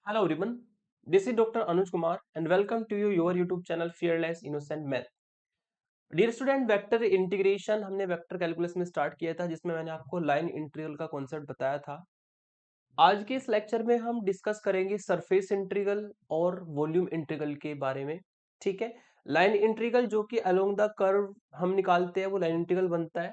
Hello everyone, this is Dr. Anuj Kumar and welcome to your YouTube channel Fearless Innocent Math. Dear student, vector integration हमने vector calculus में start किया था जिसमें मैंने आपको line integral का concept बताया था। आज के इस लेक्चर में हम डिस्कस करेंगे सरफेस इंटीग्रल और वॉल्यूम इंटीग्रल के बारे में। ठीक है, लाइन इंटीग्रल जो कि अलोंग द कर्व हम निकालते हैं वो लाइन इंटीग्रल बनता है।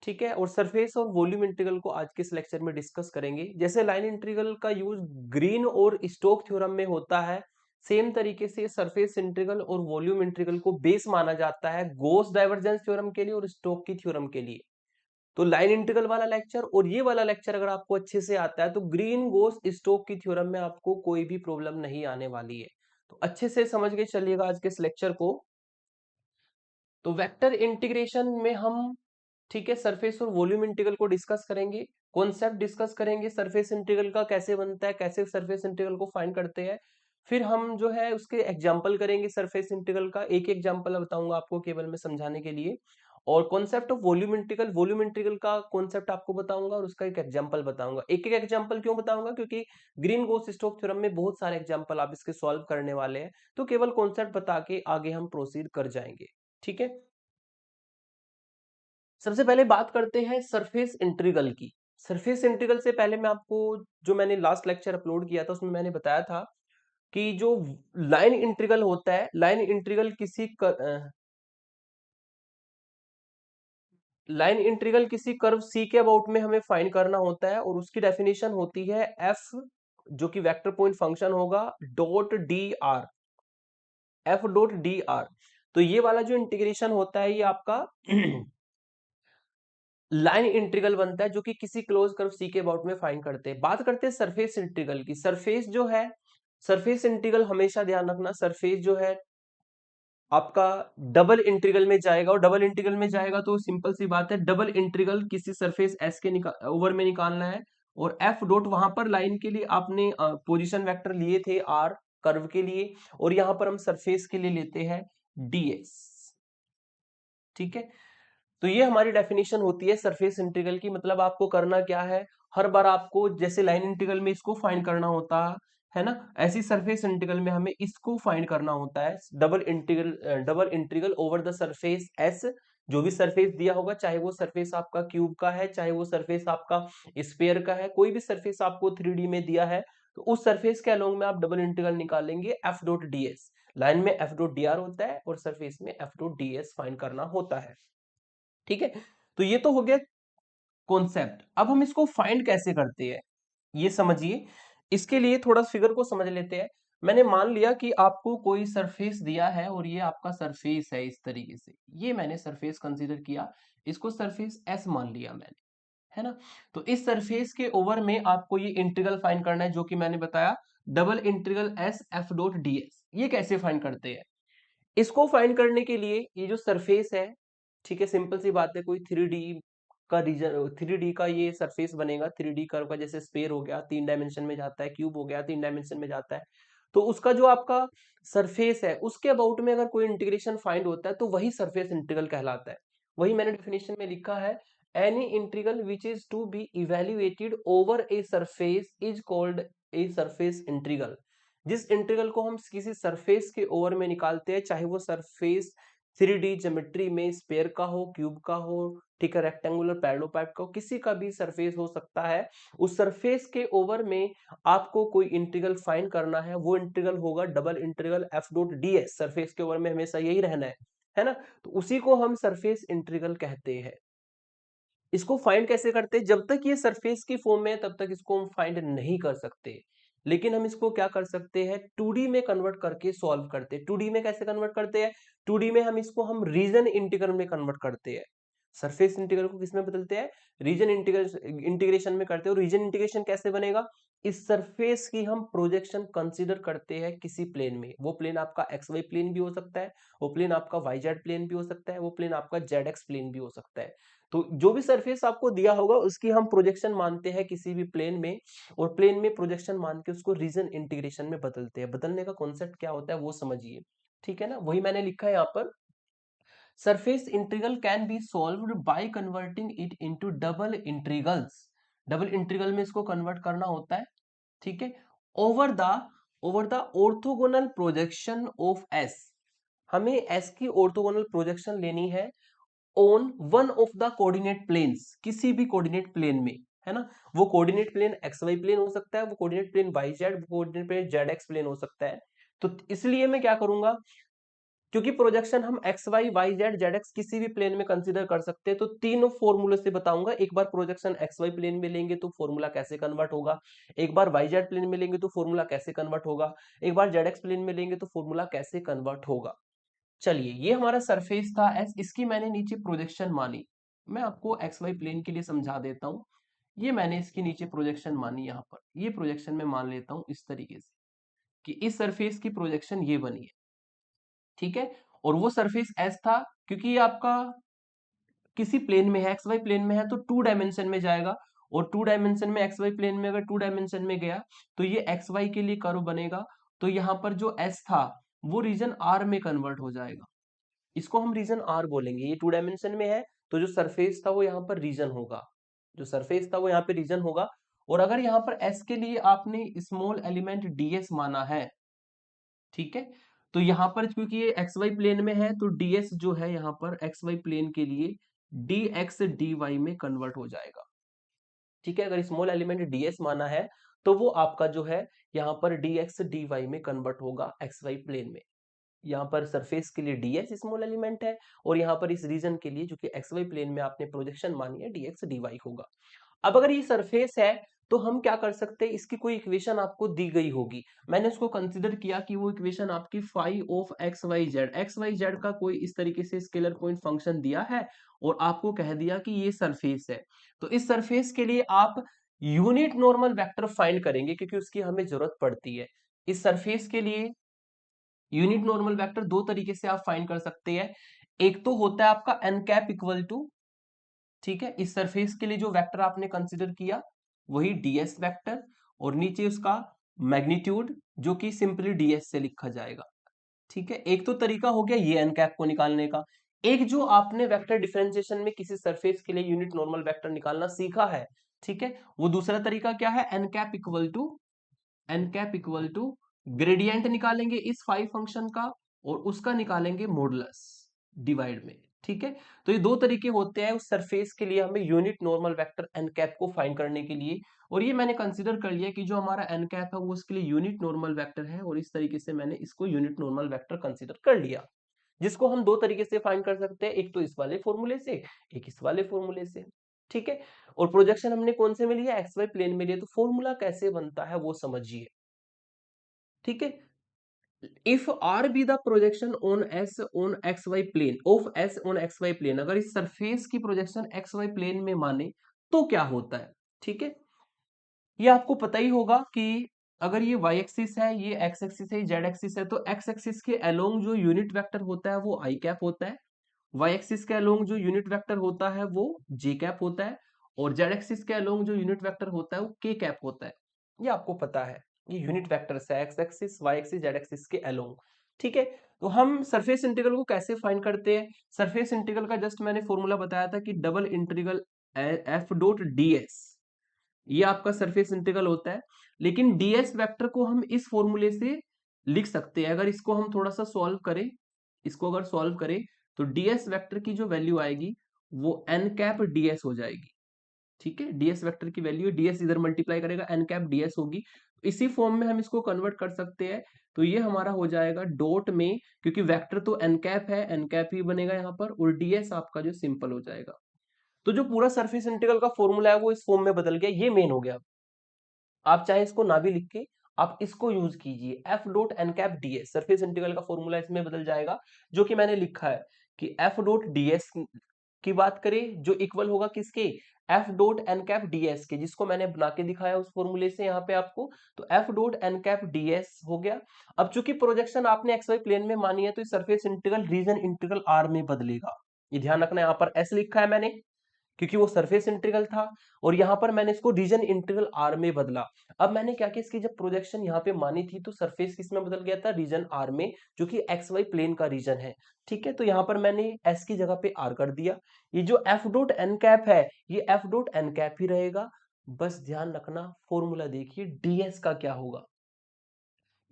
ठीक है, और सरफेस और वॉल्यूम इंटीग्रल को आज के इस लेक्चर में डिस्कस करेंगे। जैसे लाइन इंटीग्रल का यूज ग्रीन और स्टोक थ्योरम में होता है, सेम तरीके से सरफेस इंटीग्रल और वॉल्यूम इंटीग्रल को बेस माना जाता है गॉस डाइवर्जेंस थ्योरम के लिए और स्टोक की थ्योरम के लिए। तो लाइन इंटीग्रल वाला लेक्चर और ये वाला लेक्चर अगर आपको अच्छे से आता है तो ग्रीन गॉस स्टोक की थ्योरम में आपको कोई भी प्रॉब्लम नहीं आने वाली है। तो अच्छे से समझ के चलिएगा आज के इस लेक्चर को। तो वेक्टर इंटीग्रेशन में हम, ठीक है, सरफेस और वॉल्यूम इंटीग्रल को डिस्कस करेंगे, कॉन्सेप्ट डिस्कस करेंगे सरफेस इंटीग्रल का कैसे बनता है, कैसे सरफेस इंटीग्रल को फाइंड करते हैं। फिर हम जो है उसके एग्जांपल करेंगे सरफेस इंटीग्रल का, एक एग्जांपल बताऊंगा आपको केवल मैं समझाने के लिए। और कॉन्सेप्ट ऑफ वॉल्यूम इंटीग्रल का कॉन्सेप्ट आपको बताऊंगा और उसका एक एग्जांपल बताऊंगा। एक एक एग्जांपल क्यों बताऊंगा, क्योंकि ग्रीन गोस स्टोक थ्योरम में बहुत सारे एग्जांपल आप इसके सॉल्व करने वाले हैं, तो केवल कॉन्सेप्ट बता के आगे हम प्रोसीड कर जाएंगे। ठीक है, सबसे पहले बात करते हैं सरफेस इंटीग्रल की। सरफेस इंटीग्रल से पहले मैं आपको, जो मैंने लास्ट लेक्चर अपलोड किया था उसमें मैंने बताया था कि जो लाइन इंटीग्रल होता है, लाइन इंटीग्रल लाइन इंटीग्रल किसी कर्व सी के अबाउट में हमें फाइंड करना होता है और उसकी डेफिनेशन होती है एफ, जो कि वेक्टर पॉइंट फंक्शन होगा, dot D R, F dot D R. तो ये वाला जो इंटीग्रेशन होता है ये आपका लाइन इंटीग्रल बनता है जो कि किसी क्लोज कर्व सी के अबाउट में फाइंड करते हैं। बात करते हैं सरफेस इंटीग्रल की। सरफेस जो है, सरफेस इंटीग्रल हमेशा ध्यान रखना, सरफेस जो है आपका डबल इंटीग्रल में जाएगा, और डबल इंटीग्रल में जाएगा तो सिंपल सी बात है, डबल इंटीग्रल किसी सरफेस एस के ओवर में निकालना है। और एफ डॉट वहां पर लाइन के लिए आपने पोजीशन वेक्टर लिए थे आर कर्व के लिए, और यहां पर हम सरफेस के लिए लेते हैं डीएस। ठीक है, तो ये हमारी डेफिनेशन होती है सरफेस इंटीग्रल की। मतलब आपको करना क्या है, हर बार आपको जैसे लाइन इंटीग्रल में इसको फाइंड करना होता है ना, ऐसी सरफेस इंटीग्रल में हमें इसको फाइंड करना होता है। Double integral over the surface S, जो भी सरफेस दिया होगा, चाहे वो सरफेस आपका क्यूब का है, चाहे वो सरफेस आपका स्फीयर का है, कोई भी सरफेस आपको 3D में दिया है, तो उस सरफेस के अलोंग में आप डबल इंटीग्रल निकालेंगे F dot D S. Line में एफ डॉट डी आर होता है और सरफेस में F dot D S find करना होता है। ठीक है, तो ये तो हो गया कॉन्सेप्ट। अब हम इसको फाइंड कैसे करते हैं ये समझिए। इसके लिए थोड़ा फिगर को समझ लेते हैं। मैंने मान लिया कि आपको कोई सरफेस दिया है और ये आपका सरफेस है, इस तरीके से ये मैंने सरफेस कंसीडर किया, इसको सरफेस एस मान लिया मैंने, है ना। तो इस सरफेस के ओवर में आपको ये इंटीग्रल फाइंड करना है जो कि मैंने बताया, double integral S F dot D S. ये कैसे फाइंड करते हैं, इसको फाइंड करने के लिए ये जो सरफेस है, ठीक है, सिंपल सी बात है, कोई 3D का रीजन, 3D का ये सरफेस बनेगा, 3D कर्व का, जैसे स्फीयर हो गया 3 डायमेंशन में जाता है, क्यूब हो गया 3 डायमेंशन में जाता है। तो उसका जो आपका सरफेस है उसके अबाउट में अगर कोई इंटीग्रेशन फाइंड होता है तो वही सरफेस इंटीग्रल कहलाता है। वही मैंने डेफिनेशन में लिखा है, any integral which is to be evaluated over a surface is called a surface integral. जिस इंटीग्रल को हम किसी सरफेस के ओवर में निकालते हैं, चाहे वो सरफेस 3D ज्योमेट्री में स्फीयर का हो, क्यूब का हो, ठीक है, रेक्टेंगुलर पैरेललोपाइड का हो, किसी का भी सरफेस हो सकता है, उस सरफेस के ओवर में आपको कोई इंटीग्रल फाइंड करना है, वो इंटीग्रल होगा double integral F dot D S. Surface के ओवर में हमेशा यही रहना है ना। तो उसी को हम सरफेस इंटीग्रल कहते हैं। इसको फाइंड कैसे करते हैं, जब तक ये सरफेस की फॉर्म में है तब तक इसको हम फाइंड नहीं कर सकते, लेकिन हम इसको क्या कर सकते हैं, 2D में कन्वर्ट करके सॉल्व करते हैं। 2D में कैसे कन्वर्ट करते हैं, 2D में हम रीजन इंटीग्रल में कन्वर्ट करते हैं। सरफेस इंटीग्रल को किसमें बदलते हैं, रीजन इंटीग्रेशन में करते हैं। और रीजन इंटीग्रेशन कैसे बनेगा, इस सरफेस की हम प्रोजेक्शन कंसीडर करते हैं किसी प्लेन में। वो प्लेन आपका एक्स वाई प्लेन भी हो सकता है, वो प्लेन आपका वाई जेड प्लेन भी हो सकता है, वो प्लेन आपका जेड एक्स प्लेन भी हो सकता है। तो जो भी सरफेस आपको दिया होगा उसकी हम प्रोजेक्शन मानते हैं किसी भी प्लेन में, और प्लेन में प्रोजेक्शन मान के उसको रीजन इंटीग्रेशन में बदलते हैं। बदलने का कॉन्सेप्ट क्या होता है वो समझिए, ठीक है ना। वही मैंने लिखा है यहाँ पर, surface integral can be solved by converting it into double integrals. Double integral में इसको कन्वर्ट करना होता है, ठीक है। Over the orthogonal projection of S, हमें एस की ऑर्थोगोनल प्रोजेक्शन लेनी है on one of the coordinate planes, किसी भी कोऑर्डिनेट प्लेन में, है ना। वो coordinate plane X Y plane हो सकता है, वो कोऑर्डिनेट प्लेन वाई जेड, वो coordinate plane Z x plane हो सकता है। तो इसलिए मैं क्या करूंगा, क्योंकि प्रोजेक्शन हम X Y Y Z Z X किसी भी प्लेन में कंसीडर कर सकते हैं, तो तीनों फॉर्मूले से बताऊंगा। एक बार प्रोजेक्शन एक्स वाई प्लेन में लेंगे तो फॉर्मूला कैसे कन्वर्ट होगा, एक बार वाई जेड प्लेन में लेंगे तो फॉर्मूला कैसे कन्वर्ट होगा, एक बार जेड एक्स प्लेन में लेंगे तो फॉर्मूला कैसे कन्वर्ट होगा। चलिए, ये हमारा सरफेस था एस, इसकी मैंने नीचे प्रोजेक्शन मानी। मैं आपको एक्स वाई प्लेन के लिए समझा देता हूं। ये मैंने इसके नीचे प्रोजेक्शन मानी, यहाँ पर ये प्रोजेक्शन में मान लेता हूं इस तरीके से कि इस सरफेस की प्रोजेक्शन ये बनी है, ठीक है। और वो सरफेस एस था, क्योंकि ये आपका किसी प्लेन में है, एक्स वाई प्लेन में है, तो टू डायमेंशन में जाएगा। और टू डायमेंशन में एक्स वाई प्लेन में अगर टू डायमेंशन में गया तो ये एक्स वाई के लिए कर्व बनेगा। तो यहाँ पर जो एस था वो रीजन आर में कन्वर्ट हो जाएगा, इसको हम रीजन आर बोलेंगे। ये टू डायमेंशन में है, तो जो सरफेस था वो यहाँ पर रीजन होगा, जो सरफेस था वो यहाँ पे रीजन होगा। और अगर यहाँ पर एस के लिए आपने स्मॉल एलिमेंट डीएस माना है, ठीक है, तो यहां पर क्योंकि ये एक्स वाई प्लेन में है तो ds जो है यहाँ पर एक्स वाई प्लेन के लिए dx dy में कन्वर्ट हो जाएगा, ठीक है। अगर स्मॉल एलिमेंट ds माना है तो वो आपका जो है यहाँ पर dx dy में कन्वर्ट होगा एक्स वाई प्लेन में। यहाँ पर सरफेस के लिए ds स्मॉल एलिमेंट है, और यहाँ पर इस रीजन के लिए जो कि एक्स वाई प्लेन में आपने प्रोजेक्शन मानी है dx dy होगा। अब अगर ये सरफेस है तो हम क्या कर सकते हैं, इसकी कोई इक्वेशन आपको दी गई होगी, मैंने उसको कंसीडर किया कि वो इक्वेशन आपकी phi of X Y Z का कोई इस तरीके से स्केलर पॉइंट फंक्शन दिया है, और आपको कह दिया कि ये सरफेस है। तो इस सरफेस के लिए आप यूनिट नॉर्मल वेक्टर फाइंड करेंगे, क्योंकि उसकी हमें जरूरत पड़ती है। इस सरफेस के लिए यूनिट नॉर्मल वेक्टर दो तरीके से आप फाइंड कर सकते हैं। एक तो होता है आपका एन कैप इक्वल टू, ठीक है, इस सरफेस के लिए जो वेक्टर आपने कंसीडर किया वही ds वेक्टर, और नीचे उसका मैग्नीट्यूड जो कि सिंपली ds से लिखा जाएगा, ठीक है। एक तो तरीका हो गया ये एन कैप को निकालने का। एक जो आपने वेक्टर डिफरेंशिएशन में किसी सरफेस के लिए यूनिट नॉर्मल वेक्टर निकालना सीखा है, ठीक है, वो दूसरा तरीका क्या है, N cap equal to gradient निकालेंगे इस फाई फंक्शन का, और उसका निकालेंगे मॉडुलस डिवाइड में, ठीक है। तो ये दो तरीके होते हैं उस सरफेस के लिए हमें unit normal vector N cap को फाइंड करने के लिए। और ये मैंने कंसीडर कर लिया कि जो हमारा एन कैप है वो उसके लिए यूनिट नॉर्मल वेक्टर है, और इस तरीके से मैंने इसको यूनिट नॉर्मल वेक्टर कंसीडर कर लिया, जिसको हम दो तरीके से फाइंड कर सकते हैं, एक तो इस वाले फॉर्मूले से, एक इस वाले फॉर्मूले से, ठीक है। और प्रोजेक्शन हमने कौन से में लिया, एक्स वाई प्लेन में लिया, तो फॉर्मूला कैसे बनता है वो समझिए, ठीक है। If R be the projection on S on X Y plane of S on X Y plane, अगर इस सरफेस की प्रोजेक्शन एक्स वाई प्लेन में माने तो क्या होता है, ठीक है। ये आपको पता ही होगा कि अगर ये y एक्सिस है, ये x एक्सिस है, z एक्सिस है, तो x एक्सिस के अलोंग जो यूनिट वेक्टर होता है वो i कैप होता है, y एक्सिस के अलोंग जो यूनिट वेक्टर होता है वो j कैप होता है, और z एक्सिस के अलोंग जो यूनिट वेक्टर होता है वो k कैप होता है। ये आपको पता है, ये यूनिट वेक्टर्स है x axis y axis z axis के अलोंग, ठीक है। तो हम सरफेस इंटीग्रल को कैसे फाइंड करते हैं, सरफेस इंटीग्रल का जस्ट मैंने फॉर्मूला बताया था कि double integral f dot ds, ये आपका सरफेस इंटीग्रल होता है। लेकिन ds वेक्टर को हम इस फॉर्मूले से लिख सकते हैं, अगर इसको हम थोड़ा सा सॉल्व करें, इसको अगर सॉल्व करें तो ds वेक्टर की जो वैल्यू आएगी वो n कैप ds हो जाएगी, ठीक है। ds वेक्टर की वैल्यू ds इधर मल्टीप्लाई करेगा n कैप ds होगी, इसी फॉर्म में हम इसको कन्वर्ट कर सकते हैं। तो ये हमारा हो जाएगा डॉट में, क्योंकि वेक्टर तो n कैप है, n कैप ही बनेगा यहाँ पर, और ds आपका जो सिंपल हो जाएगा। तो जो पूरा सरफेस इंटीग्रल का फॉर्मूला है वो इस फॉर्म में बदल गया, ये मेन हो गया। आप चाहे इसको ना भी लिख के आप इसको यूज कीजिए, F dot N cap DS, surface integral का फॉर्मूला इसमें बदल जाएगा, जो कि मैंने लिखा है कि एफ डॉट डीएस की बात करें जो इक्वल होगा किसके, F dot N cap DS के, जिसको मैंने बना के दिखाया उस फॉर्मूले से यहाँ पे आपको। तो F dot N cap DS हो गया। अब चूंकि प्रोजेक्शन आपने एक्स वाई प्लेन में मानी है तो surface integral region integral R में बदलेगा, ये ध्यान रखना, यहाँ पर एस लिखा है मैंने क्योंकि वो सरफेस इंटीग्रल था, और यहां पर मैंने इसको रीजन इंटीग्रल आर में बदला। अब मैंने क्या किया, इसकी जब प्रोजेक्शन यहाँ पे मानी थी तो सरफेस किस में बदल गया था, रीजन आर में, जो कि एक्स वाई प्लेन का रीजन है, ठीक है। तो यहाँ पर मैंने एस की जगह पे आर कर दिया। ये जो एफ डॉट एन कैप है ये एफ डॉट एन कैप ही रहेगा, बस ध्यान रखना फॉर्मूला देखिए डीएस का क्या होगा,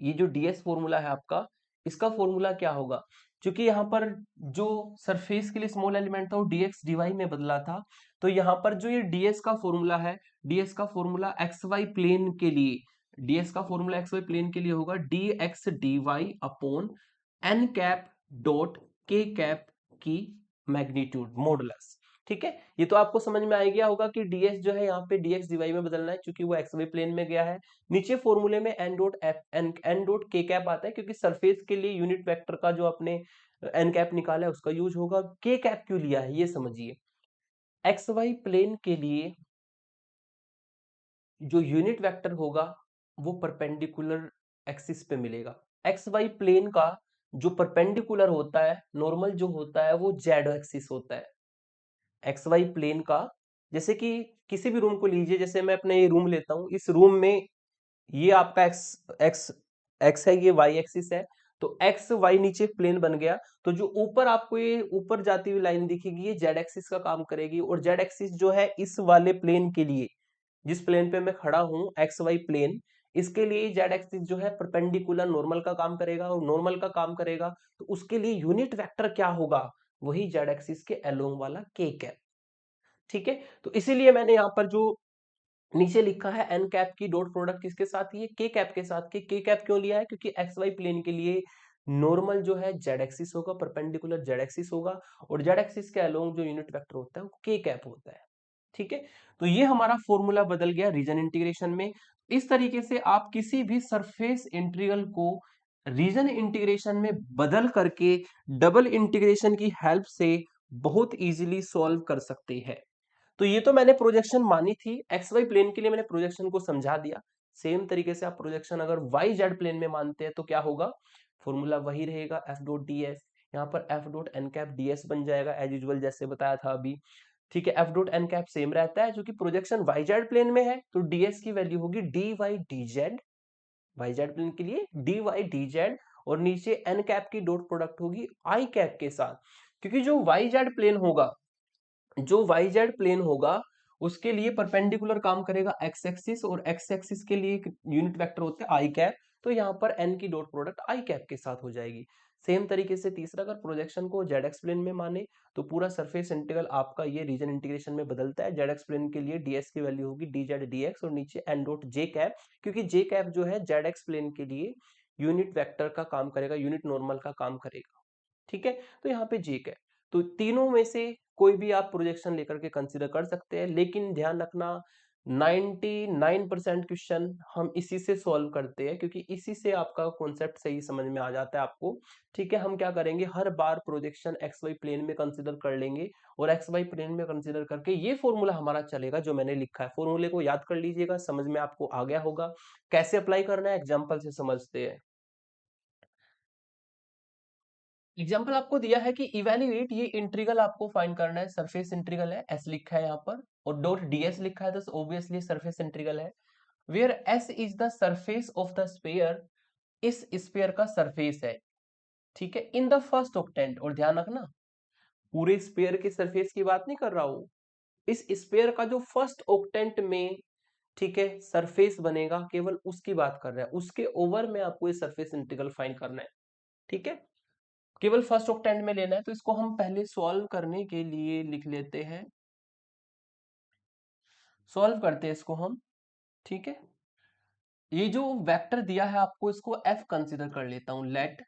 ये जो ds फॉर्मूला है आपका, इसका फॉर्मूला क्या होगा, क्योंकि यहाँ पर जो सरफेस के लिए स्मॉल एलिमेंट था वो dx dy में बदला था, तो यहाँ पर जो ये ds का फॉर्मूला है, ds का फॉर्मूला xy प्लेन के लिए, ds का फॉर्मूला xy प्लेन के लिए होगा dx dy upon n cap dot k cap की मैग्नीट्यूड मॉडुलस। ठीक है, ये तो आपको समझ में आ गया होगा कि ds जो है यहाँ पे dx dy में बदलना है, क्योंकि वो xy प्लेन में गया है। नीचे फॉर्मूले में n dot f n dot k cap आता है, क्योंकि सरफेस के लिए यूनिट वेक्टर का जो आपने n कैप निकाला है उसका यूज होगा। k कैप क्यों लिया है ये समझिए, xy प्लेन के लिए जो यूनिट वेक्टर होगा वो परपेंडिकुलर एक्सिस पे मिलेगा। xy प्लेन का जो परपेंडिकुलर होता है, नॉर्मल जो होता है वो जेड एक्सिस होता है। xy प्लेन का, जैसे कि किसी भी रूम को लीजिए, जैसे मैं अपने ये रूम लेता हूं, इस रूम में ये आपका एक्स है, ये वाई एक्सिस है, तो एक्स वाई नीचे प्लेन बन गया, तो जो ऊपर आपको ये ऊपर जाती हुई लाइन दिखेगी ये जेड एक्सिस का काम करेगी, और जेड एक्सिस जो है इस वाले प्लेन के लिए, जिस प्लेन पे मैं खड़ा हूं एक्स वाई प्लेन, इसके लिए जेड एक्सिस जो है परपेंडिकुलर नॉर्मल का काम करेगा, और नॉर्मल का काम करेगा तो उसके लिए यूनिट वेक्टर क्या होगा, वही जेड एक्सिस के अलोंग वाला के कैप। ठीक है, तो इसीलिए मैंने यहाँ पर जो नीचे लिखा है एन कैप की डॉट प्रोडक्ट किसके साथ, ये के कैप के साथ। के कैप क्यों लिया है, क्योंकि एक्स वाई प्लेन के लिए नॉर्मल जो है जेड एक्सिस होगा, परपेंडिकुलर जेड एक्सिस होगा, और जेड एक्सिस के अलोंग जो यूनिट वेक्टर होता है वो के कैप होता है। ठीक है, तो ये हमारा फॉर्मूला बदल गया रीजन इंटीग्रेशन में। इस तरीके से आप किसी भी सरफेस इंटीग्रल को रीजन इंटीग्रेशन में बदल करके डबल इंटीग्रेशन की हेल्प से बहुत इजीली सॉल्व कर सकते हैं। तो ये तो मैंने प्रोजेक्शन मानी थी, एक्स वाई प्लेन के लिए मैंने प्रोजेक्शन को समझा दिया। सेम तरीके से आप प्रोजेक्शन अगर वाई जेड प्लेन में मानते हैं तो क्या होगा, फॉर्मूला वही रहेगा एफ डॉट डी एस, यहाँ पर F dot N cap D S बन जाएगा एज यूजुअल जैसे बताया था अभी। ठीक है, F dot N cap same रहता है, जो कि प्रोजेक्शन वाई जेड प्लेन में है, तो डीएस की वैल्यू होगी D Y D Z, Y Z plane के लिए डी वाई डी जेड, और नीचे एन कैप की डॉट प्रोडक्ट होगी आई कैप के साथ, क्योंकि जो वाई जेड प्लेन होगा, जो वाई जेड प्लेन होगा उसके लिए परपेंडिकुलर काम करेगा एक्स एक्सिस, और एक्स एक्सिस के लिए यूनिट वेक्टर होता है आई कैप, तो यहाँ पर एन की डॉट प्रोडक्ट आई कैप के साथ हो जाएगी। सेम तरीके से तीसरा, अगर प्रोजेक्शन को जेड एक्स प्लेन में माने तो पूरा सरफेस इंटीग्रल आपका ये रीजन इंटीग्रेशन में बदलता है। जेड एक्स प्लेन के लिए डीएस की वैल्यू होगी डी जेड डी एक्स, और नीचे एन डॉट जे कैप, क्योंकि जे कैप जो है जेड एक्स प्लेन के लिए यूनिट वेक्टर का काम करेगा, यूनिट नॉर्मल का काम करेगा। ठीक है, तो यहाँ पे जे कैप, तो तीनों में से कोई भी आप प्रोजेक्शन लेकर के कंसीडर कर सकते हैं, लेकिन ध्यान रखना 99% क्वेश्चन हम इसी से सॉल्व करते हैं, क्योंकि इसी से आपका कॉन्सेप्ट सही समझ में आ जाता है आपको। ठीक है, हम क्या करेंगे, हर बार प्रोजेक्शन एक्स वाई प्लेन में कंसीडर कर लेंगे, और एक्स वाई प्लेन में कंसीडर करके ये फॉर्मूला हमारा चलेगा जो मैंने लिखा है, फॉर्मूले को याद कर लीजिएगा, समझ में आपको आ गया होगा। कैसे अप्लाई करना है एग्जाम्पल से समझते हैं। एग्जाम्पल आपको दिया है कि इवेल्युएट, ये इंटीग्रल आपको फाइंड करना है, सरफेस इंटीग्रल है, एस लिखा है यहाँ पर, और डॉट डीएस लिखा है, तो ऑब्वियसली सरफेस इंटीग्रल है। Where S is the surface of the sphere, इस स्फीयर का सरफेस है। ठीक है, इन द फर्स्ट ऑक्टेंट, और ध्यान रखना पूरे स्फीयर के सरफेस की बात नहीं कर रहा हूं, इस स्फीयर का जो फर्स्ट ऑक्टेंट में, ठीक है, सरफेस बनेगा केवल उसकी बात कर रहे हैं, उसके ओवर में आपको ये सरफेस इंटीग्रल फाइंड करना है। ठीक है, केवल फर्स्ट ऑक्टेंट में लेना है, तो इसको हम पहले सॉल्व करने के लिए लिख लेते हैं, सॉल्व करते हैं इसको हम। ठीक है, ये जो वेक्टर दिया है आपको, इसको एफ कंसीडर कर लेता हूं, लेट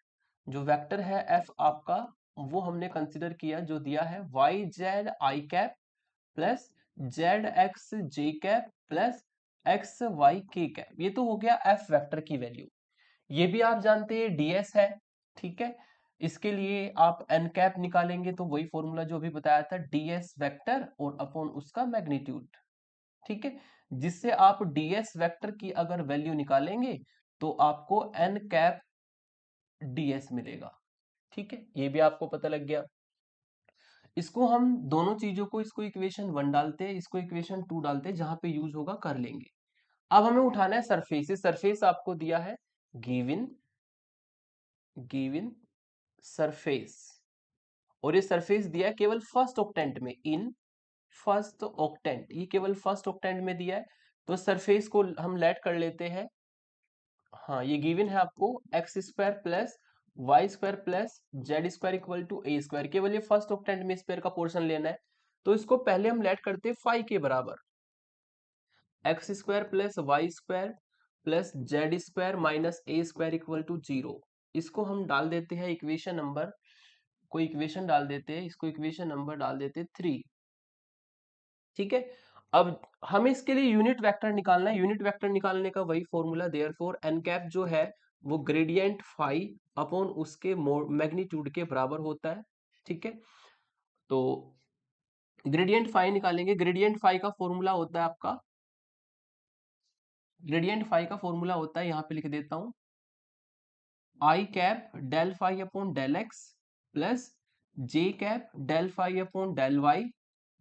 जो वेक्टर है एफ आपका, वो हमने कंसीडर किया, जो दिया है Y Z I cap plus Z X J cap plus X Y K cap, ये तो हो गया एफ वेक्टर की वैल्यू। ये भी आप जानते हैं डीएस है। ठीक है, इसके लिए आप एन कैप निकालेंगे तो वही फॉर्मूला जो भी बताया था, डीएस वेक्टर और अपॉन उसका मैग्नीट्यूड। ठीक है, जिससे आप डीएस वेक्टर की अगर वैल्यू निकालेंगे तो आपको एन कैप डीएस मिलेगा। ठीक है, ये भी आपको पता लग गया। इसको हम दोनों चीजों को, इसको इक्वेशन 1 डालते हैं, इसको इक्वेशन 2 डालते हैं, जहां पे यूज होगा कर लेंगे। अब हमें उठाना है सरफेस, सरफेस आपको दिया है गिवन, गिवन सरफेस, और ये सरफेस दिया है केवल फर्स्ट ऑक्टेंट में, इन फर्स्ट ऑक्टेंट, ये केवल फर्स्ट ऑक्टेंट में दिया है, तो सरफेस को हम लेट कर लेते हैं हाँ ये गिवन है आपको X square plus Y square plus Z square equal to A square. केवल ये फर्स्ट ऑक्टेंट में स्क्वायर का पोर्शन लेना है, तो इसको पहले हम लेट करते हैं फाई के बराबर, X square plus Y square plus Z square minus A square equal to 0। इसको हम डाल देते हैं इक्वेशन नंबर, कोई इक्वेशन डाल देते हैं, इसको इक्वेशन नंबर डाल देते हैं 3। ठीक है, अब हमें इसके लिए यूनिट वेक्टर निकालना है। यूनिट वेक्टर निकालने का वही फॉर्मूला, देयरफॉर एन कैप जो है वो ग्रेडियंट फाई अपॉन उसके मैग्नीट्यूड के बराबर होता है। ठीक है, तो ग्रेडियंट फाई निकालेंगे। ग्रेडियंट फाई का फॉर्मूला होता है आपका, ग्रेडियंट फाई का फॉर्मूला होता है, यहां पे लिख देता हूं, I cap del phi upon del X plus J cap del phi upon del Y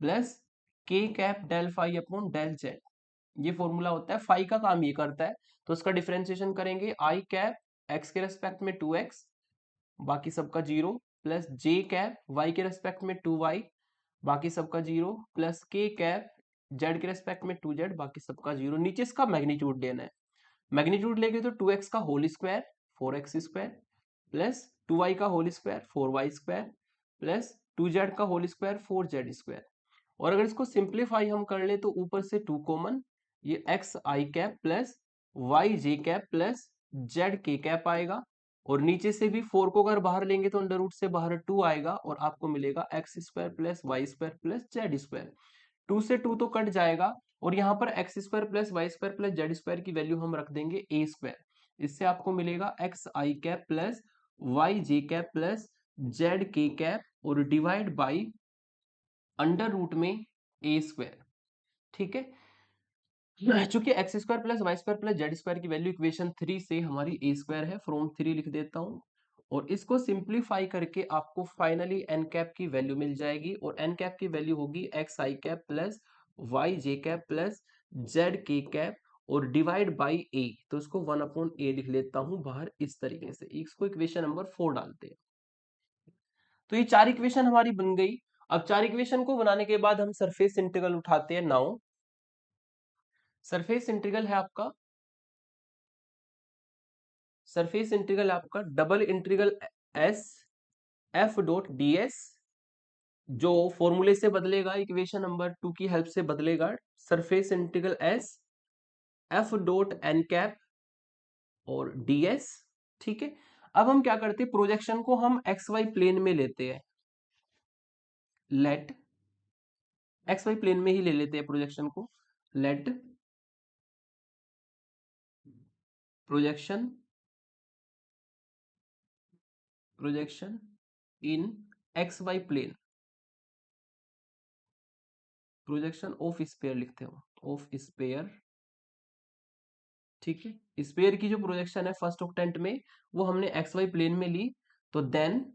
plus K cap del phi upon del Z. ये फॉर्मूला होता है, फाई का काम ये करता है। तो उसका डिफरेंशिएशन करेंगे, आई कैप एक्स के रेस्पेक्ट में 2x बाकी सबका 0 प्लस जे कैप वाई के रेस्पेक्ट में 2y बाकी सबका 0 प्लस के कैप जेड के रेस्पेक्ट में 2z बाकी सबका 0। नीचे इसका मैग्नीट्यूड लेना है, मैग्नीट्यूड लेंगे तो 2x का whole square 4x square plus 2y का whole square 4y square plus 2z का होल स्क्वायर 4z स्क्वायर। और अगर इसको सिंप्लीफाई हम कर ले तो ऊपर से 2 कॉमन, ये x I cap plus Y J cap plus Z K cap आएगा, और नीचे से भी 4 को अगर बाहर लेंगे तो अंडर रूट से बाहर 2 आएगा और आपको मिलेगा X square plus Y square plus Z square. 2 से 2 तो कट जाएगा और यहाँ पर X square plus Y square plus Z square की वैल्यू हम रख देंगे ए स्क्वायर। इससे आपको मिलेगा X I cap plus Y J cap plus Z K cap और डिवाइड बाई अंडर रूट में ए स्क्वायर। ठीक है, चूंकि X square plus Y square plus Z square की वैल्यू इक्वेशन 3 से हमारी ए स्क्वायर है, फ्रॉम 3 लिख देता हूं, और इसको सिंप्लीफाई करके आपको फाइनली एन कैप की वैल्यू मिल जाएगी, और एन कैप की वैल्यू होगी x I cap plus Y J cap plus Z K cap और डिवाइड बाई ए। तो इसको 1/a लिख लेता हूं बाहर इस तरीके से, इसको इक्वेशन नंबर 4 डालते हैं। तो ये 4 इक्वेशन हमारी बन गई। अब 4 इक्वेशन को बनाने के बाद हम सरफेस इंटीग्रल उठाते हैं। नाउ सरफेस इंटीग्रल है आपका, सरफेस इंटीग्रल आपका double integral S F dot D S, जो फॉर्मूले से बदलेगा, इक्वेशन नंबर 2 की हेल्प से बदलेगा, surface integral S F dot N cap और डी एस। ठीक है, अब हम क्या करते हैं, प्रोजेक्शन को हम एक्स वाई प्लेन में लेते हैं, लेट एक्स वाई प्लेन में ही ले लेते हैं प्रोजेक्शन को, let projection projection in X Y plane, projection of sphere लिखते हो, ऑफ स्पेयर। ठीक है, स्पेयर की जो प्रोजेक्शन है फर्स्ट ऑक्टेंट में वो हमने एक्स वाई प्लेन में ली। तो देन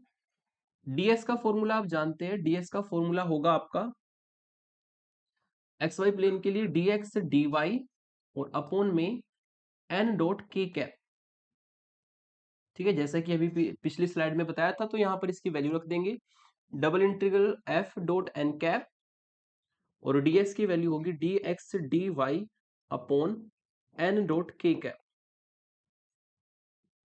डीएस का फॉर्मूला आप जानते हैं, डीएस का फॉर्मूला होगा आपका एक्स वाई प्लेन के लिए डी एक्स डी वाई और अपॉन में एन डॉट के कैप। ठीक है, जैसा कि अभी पिछली स्लाइड में बताया था, तो यहां पर इसकी वैल्यू रख देंगे, double integral F dot N cap और डीएस की वैल्यू होगी D X D Y upon N dot K cap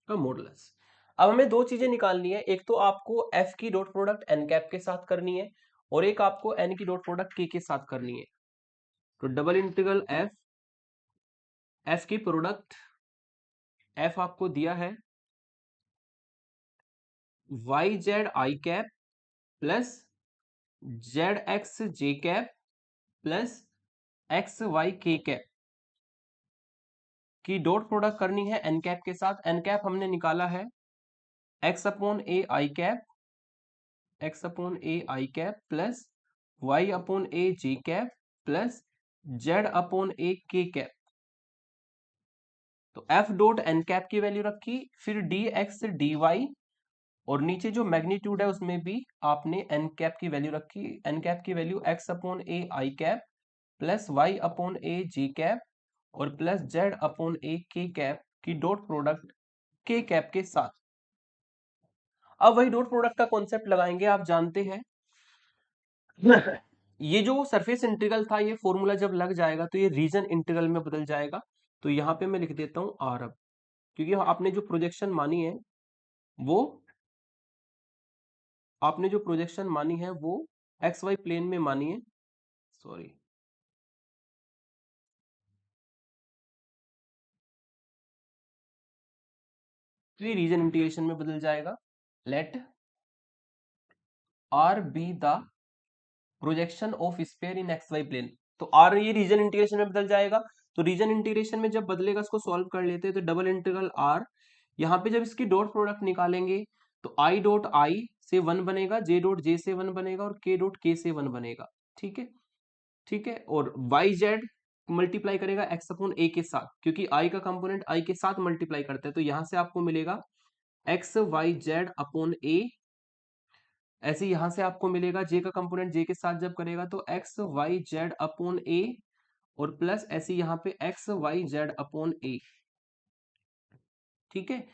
का मॉडुलस। अब हमें दो चीजें निकालनी है, एक तो आपको एफ की डॉट प्रोडक्ट एन कैप के साथ करनी है और एक आपको एन की डॉट प्रोडक्ट के साथ करनी है। तो डबल इंटीग्रल एफ, एफ की प्रोडक्ट, एफ आपको दिया है Y Z I cap plus Z X J cap plus X Y K cap की डॉट प्रोडक्ट करनी है एन कैप के साथ। एन कैप हमने निकाला है एक्स अपॉन ए आई कैप, एक्स अपॉन ए आई कैप प्लस वाई अपॉन ए जी कैप प्लस जेड अपॉन ए के cap. तो एफ डॉट एन कैप की वैल्यू रखी, फिर डी एक्स डी वाई और नीचे जो मैग्नीट्यूड है उसमें भी आपने एन कैप की वैल्यू रखी। एन कैप की वैल्यू एक्स अपॉन ए आई कैप प्लस वाई अपॉन ए जी कैप और प्लस जेड अपॉन ए के कैप की डॉट प्रोडक्ट के कैप के साथ। अब वही डॉट प्रोडक्ट का कॉन्सेप्ट लगाएंगे, आप जानते हैं ये जो सरफेस इंटीग्रल था, ये फॉर्मूला जब लग जाएगा तो ये रीजन इंटीग्रल में बदल जाएगा। तो यहां पे मैं लिख देता हूं आर। अब क्योंकि आपने जो प्रोजेक्शन मानी है वो एक्स वाई प्लेन में मानी है। सॉरी, तो ये रीजन इंटीग्रेशन में बदल जाएगा। Let R be the projection of sphere in X Y plane. तो आर ये रीजन इंटीग्रेशन में बदल जाएगा। तो रीजन इंटीग्रेशन में जब बदलेगा इसको सॉल्व कर लेते हैं। तो डबल इंटीग्रल आर, यहाँ पे जब इसकी डॉट प्रोडक्ट निकालेंगे तो आई डॉट आई से 1 बनेगा, जे डॉट जे से 1 बनेगा और के डॉट के से 1 बनेगा। ठीक है, ठीक है। और वाई जेड मल्टीप्लाई करेगा एक्स अपॉन ए के साथ, क्योंकि आई का कंपोनेंट आई के साथ मल्टीप्लाई करता है। तो यहां से आपको मिलेगा एक्स वाई जेड अपॉन ए। ऐसे यहां से आपको मिलेगा जे का कंपोनेंट जे के साथ जब करेगा तो x Y Z upon A, और प्लस ऐसे यहाँ पे x Y Z upon A. ठीक है।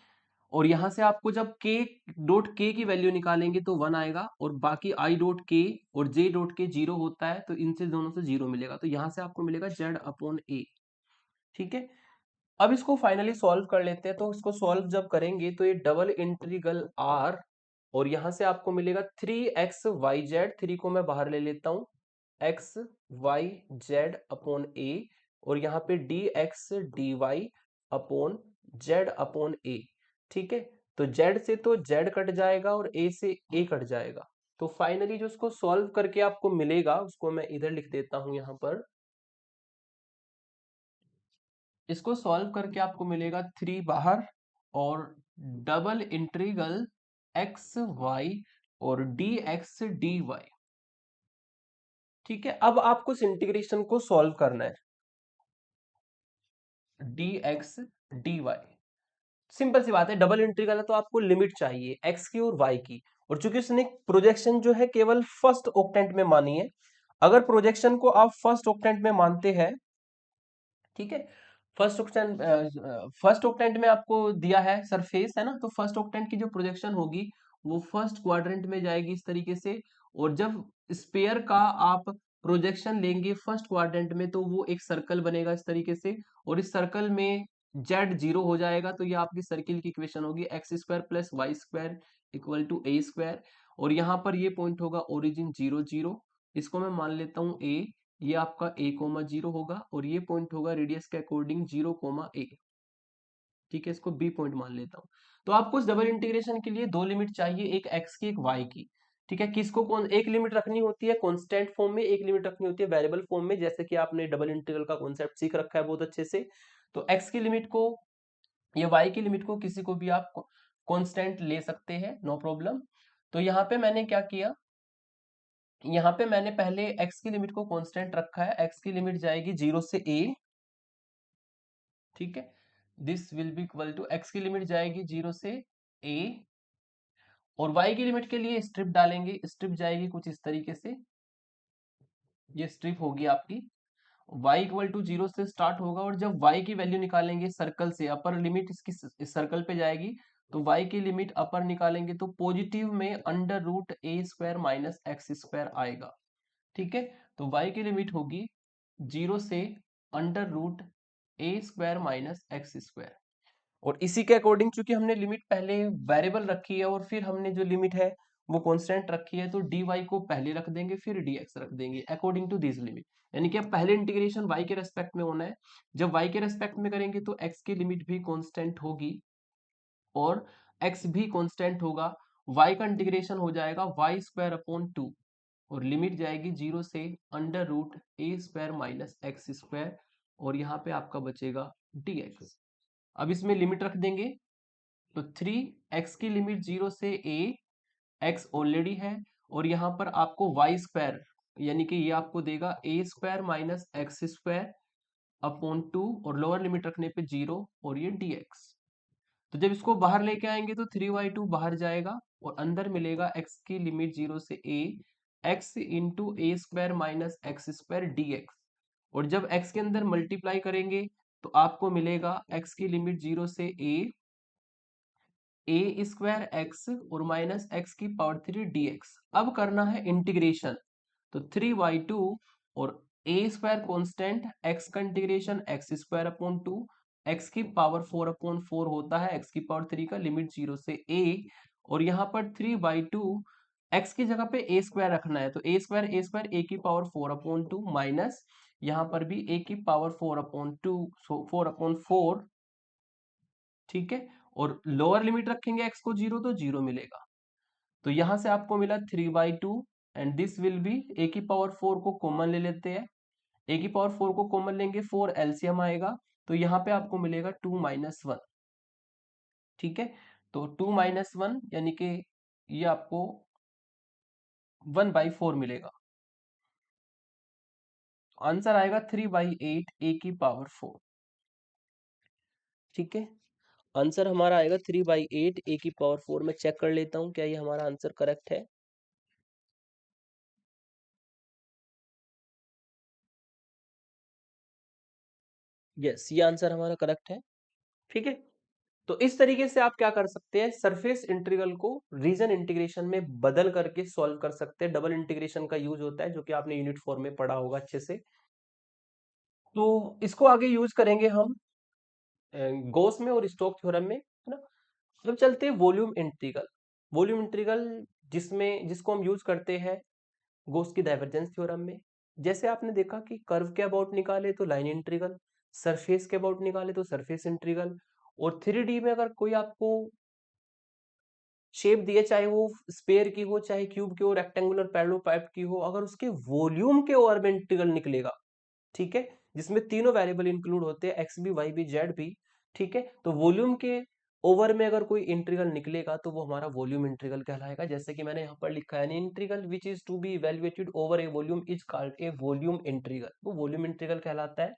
और यहां से आपको जब के डॉट के की वैल्यू निकालेंगे तो 1 आएगा, और बाकी आई डॉट के और जे डॉट के 0 होता है, तो इनसे दोनों से 0 मिलेगा। तो यहां से आपको मिलेगा जेड अपॉन ए। ठीक है। अब इसको फाइनली सॉल्व कर लेते हैं। तो इसको सॉल्व जब करेंगे तो ये डबल इंटीग्रल आर, और यहां से आपको मिलेगा 3xyz, 3 को मैं बाहर ले लेता हूं, X Y Z upon A, और यहाँ पे D X D Y upon Z upon A. ठीक है। तो जेड से तो जेड कट जाएगा और ए से ए कट जाएगा। तो फाइनली जो इसको सॉल्व करके आपको मिलेगा उसको मैं इधर लिख देता हूं यहाँ पर। इसको सॉल्व करके आपको मिलेगा 3 बाहर, और डबल इंटीग्रल एक्स वाई और डी एक्स डी वाई। ठीक है। अब आपको इस इंटीग्रेशन को सॉल्व करना है, D X D Y. Simple सी बात है, डबल इंटीग्रल है तो आपको लिमिट चाहिए एक्स की और वाई की। और चूंकि उसने प्रोजेक्शन जो है केवल फर्स्ट ऑक्टेंट में मानी है, अगर प्रोजेक्शन को आप फर्स्ट ऑक्टेंट में मानते हैं, ठीक है, फर्स्ट ऑक्टेंट में आपको दिया है सरफेस है ना, तो फर्स्ट ऑक्टेंट की जो प्रोजेक्शन होगी वो फर्स्ट क्वाड्रेंट में जाएगी इस तरीके से। और जब स्पेयर का आप प्रोजेक्शन लेंगे फर्स्ट क्वाड्रेंट में तो वो एक सर्कल बनेगा इस तरीके से, और इस सर्कल में जेड 0 हो जाएगा। तो ये आपकी सर्किल की इक्वेशन होगी X square plus Y square equal to A square. और यहाँ पर ये पॉइंट होगा ओरिजिन 0 0, इसको मैं मान लेता हूँ ए, ये आपका a कोमा 0 होगा, और ये पॉइंट होगा रेडियस के अकॉर्डिंग 0 कोमा a। ठीक है, इसको b पॉइंट मान लेता हूं। तो आपको इस डबल इंटीग्रेशन के लिए दो लिमिट चाहिए, एक x की एक y की। ठीक है, किसको कौन एक लिमिट रखनी होती है कांस्टेंट फॉर्म में, एक लिमिट रखनी होती है वेरिएबल फॉर्म में, जैसे कि आपने डबल इंटीग्रल का कॉन्सेप्ट सीख रखा है बहुत अच्छे से। तो x की लिमिट को या y की लिमिट को किसी को भी आप कांस्टेंट ले सकते हैं, नो प्रॉब्लम। तो यहाँ पे मैंने क्या किया, यहाँ पे मैंने पहले x की लिमिट को कांस्टेंट रखा है। x की लिमिट जाएगी 0 से a। ठीक है, this will be equal to x की लिमिट जाएगी 0 से a, और y की लिमिट के लिए स्ट्रिप डालेंगे, स्ट्रिप जाएगी कुछ इस तरीके से, ये स्ट्रिप होगी आपकी। y इक्वल टू 0 से स्टार्ट होगा, और जब y की वैल्यू निकालेंगे सर्कल से, अपर लिमिट इसकी इस सर्कल पे जाएगी, तो y की लिमिट अपर निकालेंगे तो पॉजिटिव में अंडर रूट ए स्क्वायर माइनस एक्स स्क्वायर आएगा। ठीक है, तो y की लिमिट होगी 0 से अंडर रूट ए स्क्वायर माइनस एक्स स्क्वायर। और इसी के अकॉर्डिंग चूंकि हमने लिमिट पहले वेरिएबल रखी है और फिर हमने जो लिमिट है वो कांस्टेंट रखी है, तो डी वाई को पहले रख देंगे फिर डी एक्स रख देंगे अकॉर्डिंग टू दिस लिमिट। यानी कि अब पहले इंटीग्रेशन वाई के रेस्पेक्ट में होना है, जब वाई के रेस्पेक्ट में करेंगे तो एक्स की लिमिट भी कांस्टेंट होगी और एक्स भी कांस्टेंट होगा। वाई का इंटीग्रेशन हो जाएगा वाई स्क्वायर अपॉन 2, और लिमिट जाएगी 0 से अंडर रूट ए स्क्वायर माइनस एक्स स्क्वायर, और यहाँ पे आपका बचेगा डी एक्स। अब इसमें लिमिट रख देंगे, तो 3x की लिमिट 0 से a, x ऑलरेडी है, और यहाँ पर आपको वाई स्क्वायर यानी कि ये आपको देगा A square minus X square upon 2, और लोअर लिमिट रखने पे 0, और ये dx। तो जब इसको बाहर लेके आएंगे तो 3y2 बाहर जाएगा, और अंदर मिलेगा x की लिमिट 0 से a, x into A square minus X square D x. और जब x के अंदर मल्टीप्लाई करेंगे तो आपको मिलेगा x की लिमिट 0 से ए स्क्वायर एक्स और माइनस एक्स की पावर 3 डी एक्स। अब करना है इंटीग्रेशन, तो 3y2 और ए स्क्वायर कॉन्स्टेंट, एक्स का integration x square upon 2, x की पावर 4/4 होता है एक्स की पावर 3 का, लिमिट 0 से a, और यहाँ पर 3/2 एक्स की जगह पे ए स्क्वायर रखना है, तो ए स्क्वायर ए की पावर 4/2 माइनस यहाँ पर भी ए की पावर 4/2, 4/4, ठीक है। और लोअर लिमिट रखेंगे एक्स को 0 तो 0 मिलेगा। तो यहां से आपको मिला 3/2, एंड दिस विल बी ए की पावर 4 को कॉमन ले लेते हैं, ए की पावर 4 को कॉमन लेंगे, 4 एलसीएम आएगा, तो यहाँ पे आपको मिलेगा 2 - 1, ठीक है। तो 2 - 1 यानी कि ये आपको 1/4 मिलेगा। आंसर आएगा 3/8 ए की पावर 4, ठीक है। आंसर हमारा आएगा 3/8 ए की पावर 4। मैं चेक कर लेता हूं क्या ये हमारा आंसर करेक्ट है। यस, ये आंसर हमारा करेक्ट है, ठीक है। तो इस तरीके से आप क्या कर सकते हैं, सरफेस इंटीग्रल को रीजन इंटीग्रेशन में बदल करके सॉल्व कर सकते हैं। डबल इंटीग्रेशन का यूज होता है, जो कि आपने यूनिट 4 में पढ़ा होगा अच्छे से। तो इसको आगे यूज करेंगे हम गॉस में और स्टोक थ्योरम में, है ना। अब चलते हैं वॉल्यूम इंटीग्रल। वॉल्यूम इंटीग्रल जिसको हम यूज करते हैं गॉस की डाइवर्जेंस थ्योरम में। जैसे आपने देखा कि कर्व के अबाउट निकाले तो लाइन इंटीग्रल, सरफेस के अबाउट निकाले तो सरफेस इंटीग्रल, और 3D में अगर कोई आपको शेप दिए, चाहे वो स्पेयर की हो, चाहे क्यूब की हो, रेक्टेंगुलर पैरेललोपाइप की हो, अगर उसके वॉल्यूम के ओवर में इंटीग्रल निकलेगा, ठीक है, जिसमें तीनों वेरिएबल इंक्लूड होते हैं, एक्स भी, वाई भी, जेड भी, ठीक है, तो वॉल्यूम के ओवर में अगर कोई इंटीग्रल निकलेगा तो वो हमारा वॉल्यूम इंटीग्रल कहलाएगा। जैसे कि मैंने यहाँ पर लिखा है, an integral which is to be evaluated over a volume is called a volume integral, वो वॉल्यूम इंटीग्रल कहलाता है।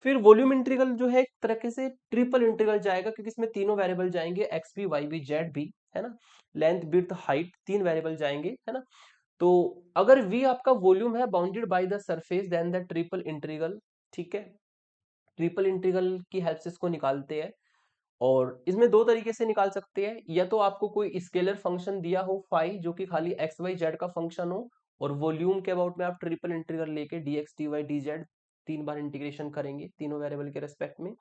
फिर वॉल्यूम इंटीग्रल जो है एक तरह से ट्रिपल इंटीग्रल जाएगा, क्योंकि इसमें तीनों वेरिएबल जाएंगे, एक्स भी, वाई भी, जेड भी, है ना, लेंथ, विड्थ, हाइट, तीन वेरिएबल जाएंगे, है ना। तो अगर v आपका वॉल्यूम है bounded by the surface, then the triple integral, ठीक है। ट्रिपल इंटीग्रल की हेल्प से इसको निकालते हैं, और इसमें दो तरीके से निकाल सकते हैं, या तो आपको कोई स्केलर फंक्शन दिया हो फाई, जो कि खाली एक्स वाई जेड का फंक्शन हो, और वॉल्यूम के अबाउट में आप ट्रिपल इंटीग्रल लेके dx dy dz तीन बार इंटीग्रेशन करेंगे तीनों वेरिएबल के रेस्पेक्ट में,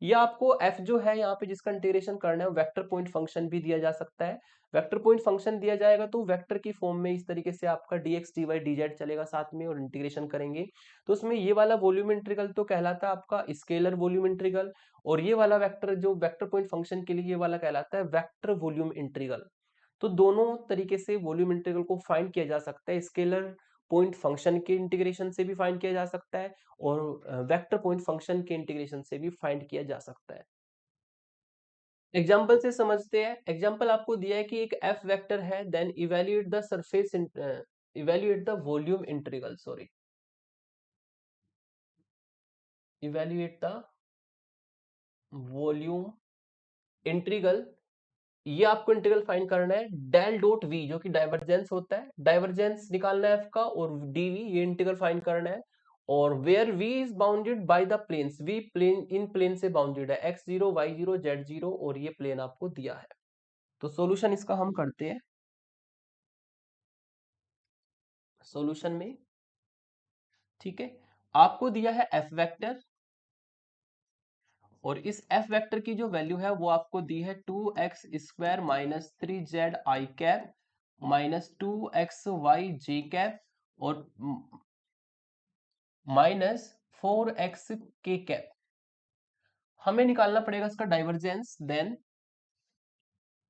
या आपको f जो है यहाँ पे जिसका इंटीग्रेशन करना है, वेक्टर पॉइंट फंक्शन भी दिया जा सकता है। वेक्टर पॉइंट फंक्शन दिया जाएगा तो वेक्टर की फॉर्म में इस तरीके से आपका dx dy dz चलेगा साथ में, और इंटीग्रेशन करेंगे तो उसमें ये वाला वॉल्यूम इंटीग्रल तो कहलाता है आपका स्केलर वॉल्यूम इंटीग्रल, और ये वाला वेक्टर जो वेक्टर पॉइंट फंक्शन के लिए ये वाला कहलाता है वेक्टर वॉल्यूम इंटीग्रल। तो दोनों तरीके से वॉल्यूम इंटीग्रल को फाइंड किया जा सकता है, स्केलर पॉइंट फंक्शन के इंटीग्रेशन से भी फाइंड किया जा सकता है, और वेक्टर पॉइंट फंक्शन के इंटीग्रेशन से भी फाइंड किया जा सकता है। एग्जाम्पल से समझते हैं। एग्जाम्पल आपको दिया है कि एक एफ वेक्टर है, then evaluate the surface, evaluate the volume integral, sorry, evaluate the volume integral. ये आपको इंटीग्रल फाइंड करना है, डेल डॉट वी जो कि डाइवर्जेंस होता है, डाइवर्जेंस निकालना है एफ का, और डीवी ये इंटीग्रल फाइंड करना है, और where V is bounded by the planes, V plane इन प्लेन से बाउंडेड है, x0 y0 z0, और ये प्लेन आपको दिया है। तो सॉल्यूशन इसका हम करते हैं। सॉल्यूशन में, ठीक है, आपको दिया है एफ वेक्टर, और इस एफ वेक्टर की जो वैल्यू है वो आपको दी है 2x² - 3z - 2xy और -4x। हमें निकालना पड़ेगा इसका divergence, then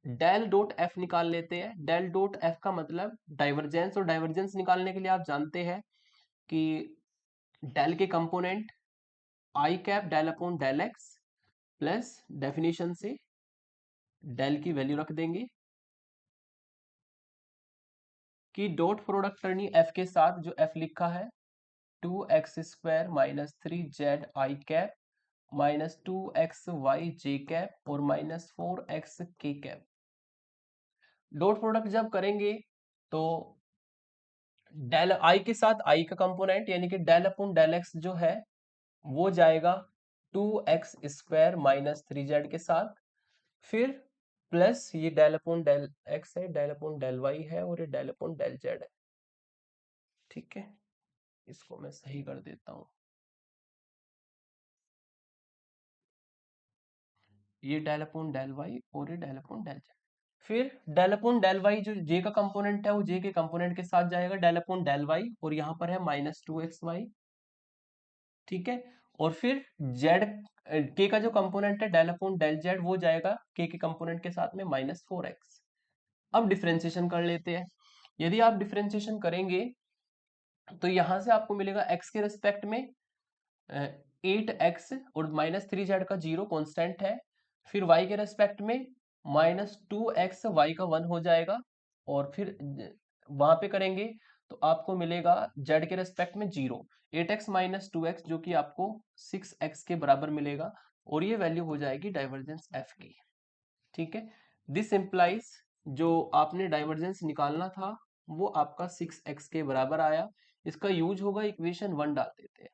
del dot F निकाल लेते हैं। डेल डॉट एफ का मतलब डाइवर्जेंस, और डाइवर्जेंस निकालने के लिए आप जानते हैं कि डेल के component i del upon del X, plus definition से डेल की वैल्यू रख देंगे कि डॉट प्रोडक्ट करनी एफ के साथ, जो एफ लिखा है 2x² - 3z - 2xy और -4x। डॉट प्रोडक्ट जब करेंगे तो डेल आई के साथ आई का कंपोनेंट यानी कि डेल अपॉन डेल एक्स जो है वो जाएगा 2x² - 3z के साथ, फिर प्लस ये डेल अपॉन डेल एक्स है, डेल अपॉन डेल वाई है, और ये डेल अपॉन डेल जेड है, ठीक है। इसको मैं सही कर देता हूं। ये डेल अपॉन डेल वाई और ये डेल अपॉन डेल जेड। फिर डेल अपॉन डेल वाई जो जे का कंपोनेंट है वो जे के कंपोनेंट के साथ जाएगा, डेल अपॉन डेल वाई, और यहाँ पर है -2xy, ठीक है। और फिर जेड के का जो कंपोनेंट है डेल अपॉन डेल जेड वो जाएगा के कंपोनेंट के साथ में -4x। अब डिफरेंशिएशन कर लेते हैं। यदि आप डिफरेंशिएशन करेंगे तो यहां से आपको मिलेगा x के रिस्पेक्ट में 8x और -3z का 0 कांस्टेंट है। फिर y के रेस्पेक्ट में -2x y का 1 हो जाएगा, और फिर वहां पे करेंगे तो आपको मिलेगा z के रेस्पेक्ट में 0, 8x -2x जो कि आपको 6x के बराबर मिलेगा, और ये वैल्यू हो जाएगी डाइवर्जेंस f की, ठीक है। दिस इम्प्लाइज जो आपने डाइवर्जेंस निकालना था वो आपका 6x के बराबर आया। इसका यूज होगा इक्वेशन 1 डाल देते हैं,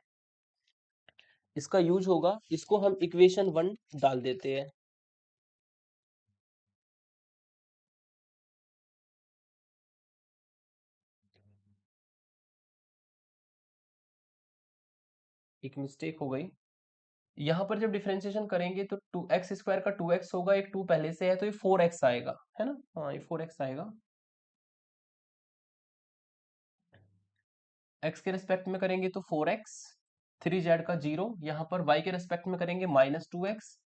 इसका यूज होगा, इसको हम इक्वेशन 1 डाल देते हैं। एक मिस्टेक हो गई, यहाँ पर जब डिफरेंशिएशन करेंगे तो 2x² का 2x होगा, एक 2 पहले से है तो ये 4x आएगा, है ना, हाँ ये 4x आएगा। x के रेस्पेक्ट में करेंगे तो 4x, 3z का 0, यहाँ पर y के रेस्पेक्ट में करेंगे -2x,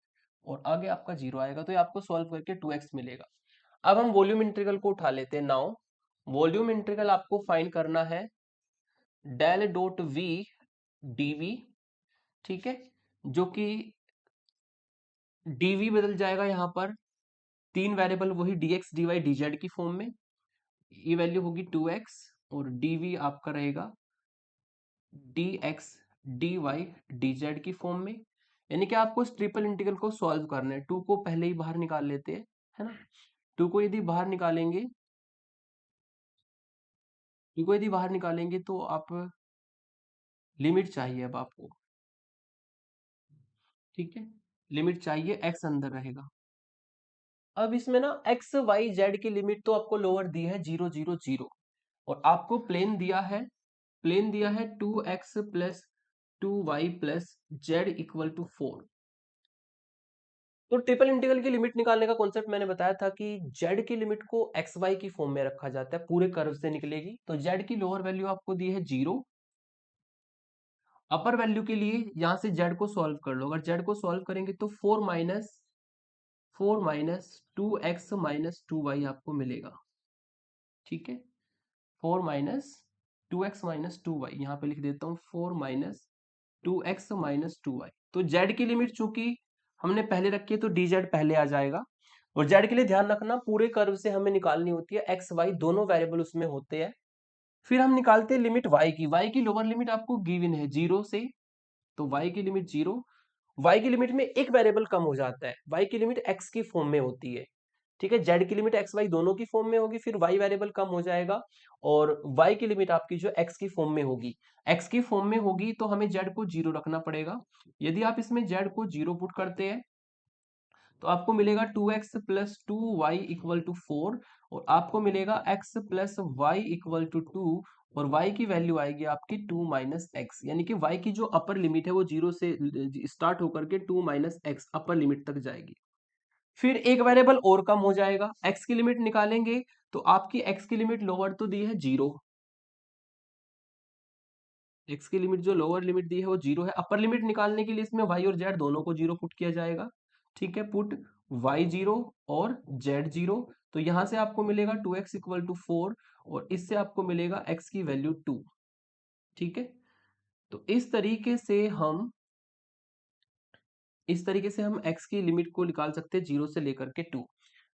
और आगे आपका 0 आएगा, तो ये आपको सॉल्व करके 2x मिलेगा। अब हम वॉल्यूम इंटीग्रल को उठा लेते हैं। नाउ वॉल्यूम इंटीग्रल आपको फाइंड करना है डेल डॉट v dv, ठीक है, जो कि dv बदल जाएगा यहाँ पर, तीन वेरिएबल वही dx dy dz की फॉर्म में, ये वैल्यू होगी 2x, और dv आपका रहेगा dx dy dz की फॉर्म में। यानी कि आपको इस ट्रिपल इंटीग्रल को सॉल्व करना है। टू को पहले ही बाहर निकाल लेते हैं, है ना। टू को यदि बाहर निकालेंगे, टू को यदि बाहर निकालेंगे तो आप लिमिट चाहिए अब आपको, ठीक है, लिमिट चाहिए, x अंदर रहेगा। अब इसमें ना x y z की लिमिट तो आपको लोअर दी है 0 0 0, और आपको प्लेन दिया है, प्लेन दिया है 2x plus 2y plus Z equal to 4। तो ट्रिपल इंटीग्रल की लिमिट निकालने का कॉन्सेप्ट मैंने बताया था कि z की लिमिट को xy की फॉर्म में रखा जाता है, पूरे कर्व से निकलेगी। तो z की लोअर वैल्यू आपको दी है 0, अपर वैल्यू के लिए यहां से z को सॉल्व कर लो। अगर z को सॉल्व करेंगे तो 4 - 2x - 2y आपको मिलेगा, ठीक है। 4 - 2x - 2y, यहाँ पे लिख देता हूँ 4 - 2x - 2y। तो z की लिमिट चूंकि हमने पहले रखी है तो dz पहले आ जाएगा। और z के लिए ध्यान रखना पूरे कर्व से हमें निकालनी होती है, x y दोनों वेरिएबल उसमें होते हैं। फिर हम निकालते हैं लिमिट y की लोअर लिमिट आपको गिवन है 0 से, तो y की लिमिट 0, y की लिमिट में एक वेरिएबल कम हो जाता है, y की लिमिट x की फॉर्म में होती है, ठीक है। z की लिमिट x y दोनों की फॉर्म में होगी, फिर y वेरिएबल कम हो जाएगा, और y की लिमिट आपकी जो x की फॉर्म में होगी, x की फॉर्म में होगी तो हमें z को 0 रखना पड़ेगा। यदि आप इसमें z को 0 पुट करते हैं तो आपको मिलेगा 2x plus 2y equal to 4, और आपको मिलेगा x plus Y equal to 2, और y की वैल्यू आएगी आपकी 2 माइनस एक्स, यानी कि y की जो अपर लिमिट है वो 0 से स्टार्ट होकर के 2 माइनस एक्स अपर लिमिट तक जाएगी। फिर एक वेरिएबल और कम हो जाएगा, x की लिमिट निकालेंगे तो आपकी x की लिमिट लोअर तो दी है 0, x की लिमिट जो लोअर लिमिट दी है वो 0 है। अपर लिमिट निकालने के लिए इसमें y और z दोनों को 0 पुट किया जाएगा, ठीक है। पुट y 0 और z 0, तो यहां से आपको मिलेगा 2x इक्वल टू 4, और इससे आपको मिलेगा x की वैल्यू 2, ठीक है। तो इस तरीके से हम x की लिमिट को निकाल सकते हैं 0 से लेकर के 2।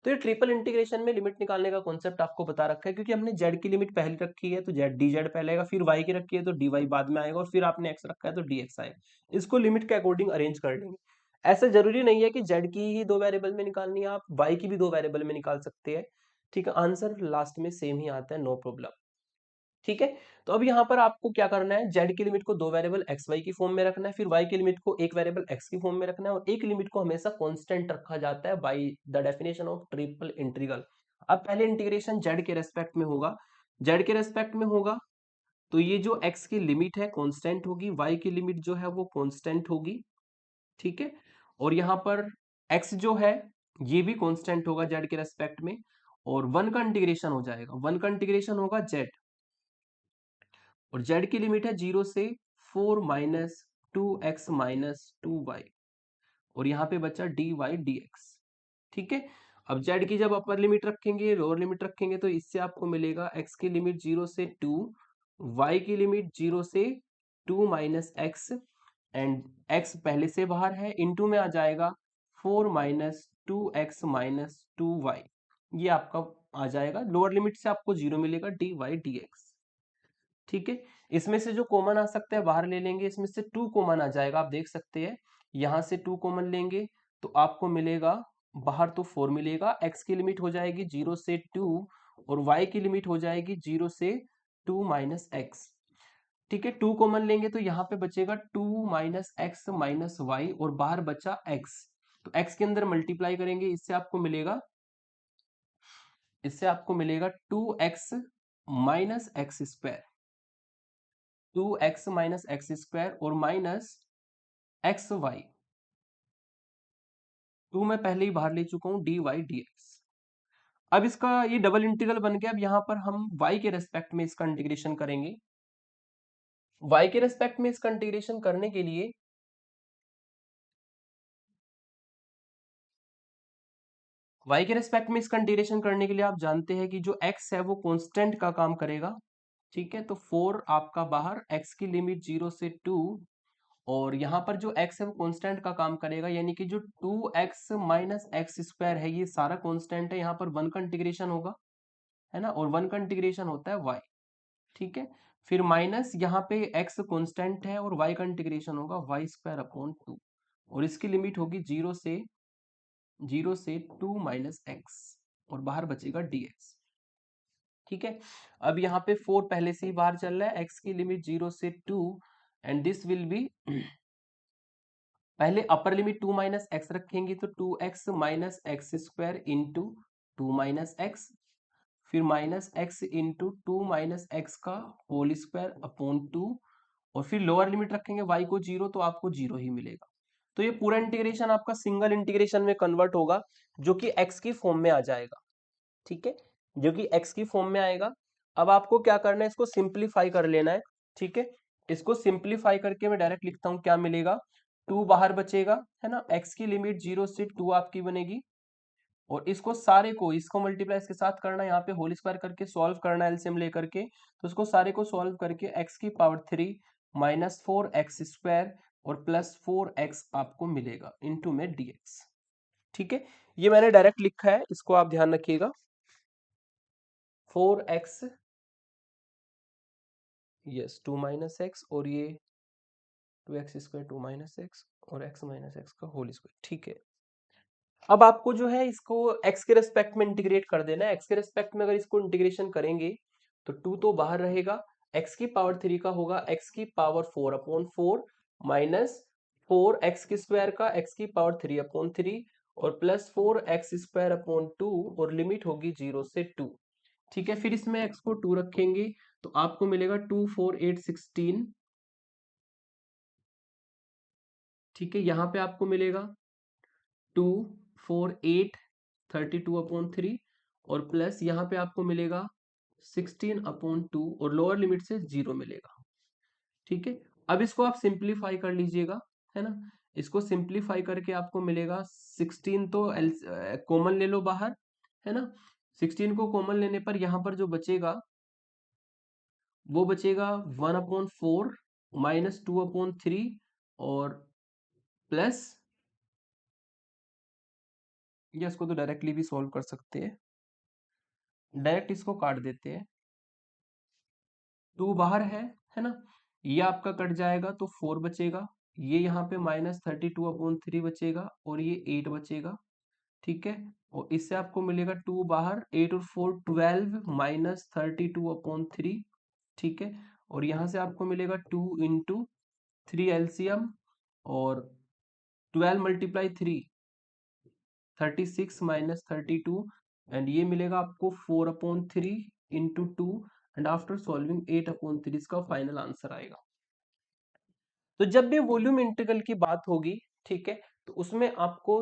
तो ये ट्रिपल इंटीग्रेशन में लिमिट निकालने का कॉन्सेप्ट आपको बता रखा है, क्योंकि हमने z की लिमिट पहले रखी है तो z dz पहले आएगा, फिर y की रखी है तो dy बाद में आएगा, और फिर आपने x रखा है तो dx आएगा। इसको लिमिट के अकॉर्डिंग अरेंज कर लेंगे। ऐसा जरूरी नहीं है कि z की ही दो वेरिएबल में निकालनी है, आप y की भी दो वेरिएबल में निकाल सकते हैं, ठीक है। आंसर लास्ट में सेम ही आता है, नो प्रॉब्लम, ठीक है। तो अब यहाँ पर आपको क्या करना है, z की लिमिट को दो वेरिएबल x y की फॉर्म में रखना है, फिर y की लिमिट को एक वेरिएबल x की फॉर्म में रखना है, और एक लिमिट को हमेशा कांस्टेंट रखा जाता है by the definition of triple integral. अब पहले इंटीग्रेशन z के रेस्पेक्ट में होगा, z के रेस्पेक्ट में होगा तो ये जो x की लिमिट है कांस्टेंट होगी, y की लिमिट जो है वो कांस्टेंट होगी, ठीक है। और यहाँ पर x जो है ये भी कांस्टेंट होगा z के रेस्पेक्ट में, और 1 का इंटीग्रेशन हो जाएगा, 1 का इंटीग्रेशन होगा z, और z की लिमिट है 0 से 4 माइनस 2x माइनस 2y, और यहाँ पे बचा dy dx। ठीक है, अब z की जब अपर लिमिट रखेंगे, लोअर लिमिट रखेंगे, तो इससे आपको मिलेगा x की लिमिट 0 से 2, y की लिमिट 0 से 2 माइनस x, एंड x पहले से बाहर है, इनटू में आ जाएगा 4 माइनस 2x माइनस 2y, ये आपका आ जाएगा। लोअर लिमिट से आपको 0 मिलेगा dy dx। ठीक है, इसमें से जो कॉमन आ सकता है बाहर ले लेंगे, इसमें से 2 कॉमन आ जाएगा, आप देख सकते हैं यहां से 2 कॉमन लेंगे तो आपको मिलेगा बाहर तो 4 मिलेगा, x की लिमिट हो जाएगी 0 से 2, और y की लिमिट हो जाएगी 0 से 2 माइनस एक्स। ठीक है, 2 कॉमन लेंगे तो यहाँ पे बचेगा 2 माइनस एक्स माइनस वाई, और बाहर बचा x, तो x के अंदर मल्टीप्लाई करेंगे, इससे आपको मिलेगा 2x minus X square, 2x minus X square, और माइनस एक्स वाई, 2 मैं पहले ही बाहर ले चुका हूं, dy dx। अब इसका ये डबल इंटीग्रल बन गया। अब यहाँ पर हम y के रेस्पेक्ट में इसका इंटीग्रेशन करेंगे। y के रेस्पेक्ट में इसका इंटीग्रेशन करने के लिए y के रेस्पेक्ट में इसका इंटीग्रेशन करने के लिए आप जानते हैं कि जो x है वो कांस्टेंट का काम करेगा। ठीक है, तो 4 आपका बाहर, x की लिमिट 0 से 2, और यहाँ पर जो x है वो कांस्टेंट का काम करेगा, यानी कि जो 2x माइनस एक्स स्क्वायर है ये सारा कांस्टेंट है, यहाँ पर 1 का इंटीग्रेशन होगा, है ना, और 1 का इंटीग्रेशन होता है y। ठीक है, फिर माइनस यहाँ पे x कांस्टेंट है और y का इंटीग्रेशन होगा वाई स्क्वायर अपॉन 2, और इसकी लिमिट होगी 0 से 2 माइनस एक्स, और बाहर बचेगा dx। ठीक है, अब यहाँ पे 4 पहले से ही बाहर चल रहा है, x की लिमिट 0 से 2, एंड दिस विल बी पहले अपर लिमिट 2 माइनस एक्स रखेंगे तो 2x minus X square into 2 minus X, फिर minus X into 2 minus X का होल स्क्वायर अपॉन 2, और फिर लोअर लिमिट रखेंगे y को 0 तो आपको 0 ही मिलेगा। तो ये पूरा इंटीग्रेशन आपका सिंगल इंटीग्रेशन में कन्वर्ट होगा, जो कि x की फॉर्म में आ जाएगा। ठीक है, जो कि x की फॉर्म में आएगा। अब आपको क्या करना है, इसको सिंप्लीफाई कर लेना है। ठीक है, इसको सिंप्लीफाई करके मैं डायरेक्ट लिखता हूं, क्या मिलेगा, 2 बाहर बचेगा, है ना, x की लिमिट 0 से 2 आपकी बनेगी, और इसको सारे को, इसको मल्टीप्लाई इसके साथ करना, यहाँ पे होल स्क्वायर करके सॉल्व करना एलसीएम लेकर के, तो इसको सारे को सॉल्व करके x की पावर 3 माइनस 4x स्क्वायर और प्लस 4x आपको मिलेगा इनटू में dx। ठीक है, ये मैंने डायरेक्ट लिखा है, इसको आप ध्यान रखिएगा, 4x, यस 2 माइनस एक्स, और ये 2x स्क्वायर 2 माइनस एक्स, और x माइनस एक्स का होल स्क्वायर। ठीक है, अब आपको जो है इसको x के रेस्पेक्ट में इंटीग्रेट कर देना है। x के रेस्पेक्ट में अगर इसको इंटीग्रेशन करेंगे तो 2 तो बाहर रहेगा, x की पावर 3 का होगा x की पावर 4 अपॉन 4, माइनस 4x के स्क्वायर का x की पावर 3 अपॉन 3, और प्लस 4x स्क्वायर अपॉन 2, और लिमिट होगी 0 से 2। ठीक है, फिर इसमें x को 2 रखेंगे तो आपको मिलेगा 2 4 8 16। ठीक है, यहाँ पे आपको मिलेगा 2 4 8 32 अपॉन 3, और प्लस यहाँ पे आपको मिलेगा 16 अपॉन 2, और लोअर लिमिट से 0 मिलेगा। ठीक है, अब इसको आप सिंप्लीफाई कर लीजिएगा, है ना, इसको सिंप्लीफाई करके आपको मिलेगा 16 तो कॉमन ले लो बाहर, है ना, 16 को कॉमन लेने पर यहाँ पर जो बचेगा वो बचेगा 1 अपॉन 4 माइनस 2 अपॉन 3, और प्लस, या इसको तो डायरेक्टली भी सॉल्व कर सकते हैं, डायरेक्ट इसको काट देते हैं, 2 बाहर है ना, ये आपका कट जाएगा तो 4 बचेगा, ये यहाँ पे माइनस 32 अपॉन 3 बचेगा, और ये 8 बचेगा। ठीक है, और इससे आपको मिलेगा 2 बाहर, 8 और 4 12 माइनस 32 अपॉन 3। ठीक है, और यहाँ से आपको मिलेगा 2 इंटू 3 एलसीएम, और 12 मल्टीप्लाई 3 36 माइनस 32, एंड ये मिलेगा आपको 4 upon 3 into 2, and after solving 8 upon 3 इसका फाइनल आंसर आएगा। तो जब भी वॉल्यूम इंटीग्रल की बात होगी, ठीक है, तो उसमें आपको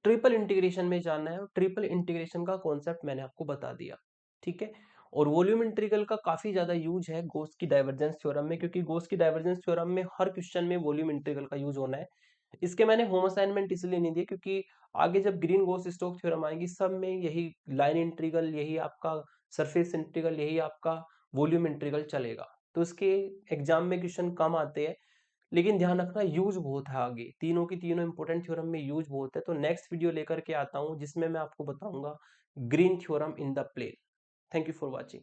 ट्रिपल इंटीग्रेशन में जानना है और ट्रिपल इंटीग्रेशन का कॉन्सेप्ट मैंने आपको बता दिया, ठीक है। और वॉल्यूम इंटीग्रल का काफी ज्यादा यूज है गॉस की डाइवर्जेंस थ्योरम में, क्योंकि गॉस की डाइवर्जेंस थ्योरम में हर क्वेश्चन में वॉल्यूम इंटीग्रल का यूज होना है। इसके मैंने होम असाइनमेंट इसलिए नहीं दिए क्योंकि आगे जब ग्रीन गॉस स्टोक्स थ्योरम आएगी सब में यही लाइन इंटीग्रल, यही आपका सरफेस इंटीग्रल, यही आपका वॉल्यूम इंटीग्रल चलेगा। तो इसके एग्जाम में क्वेश्चन कम आते हैं, लेकिन ध्यान रखना यूज बहुत है आगे, तीनों की तीनों इंपॉर्टेंट थ्योरम में यूज बहुत है। तो नेक्स्ट वीडियो लेकर के आता हूं जिसमें मैं आपको बताऊंगा Green theorem in the plane. Thank you for watching.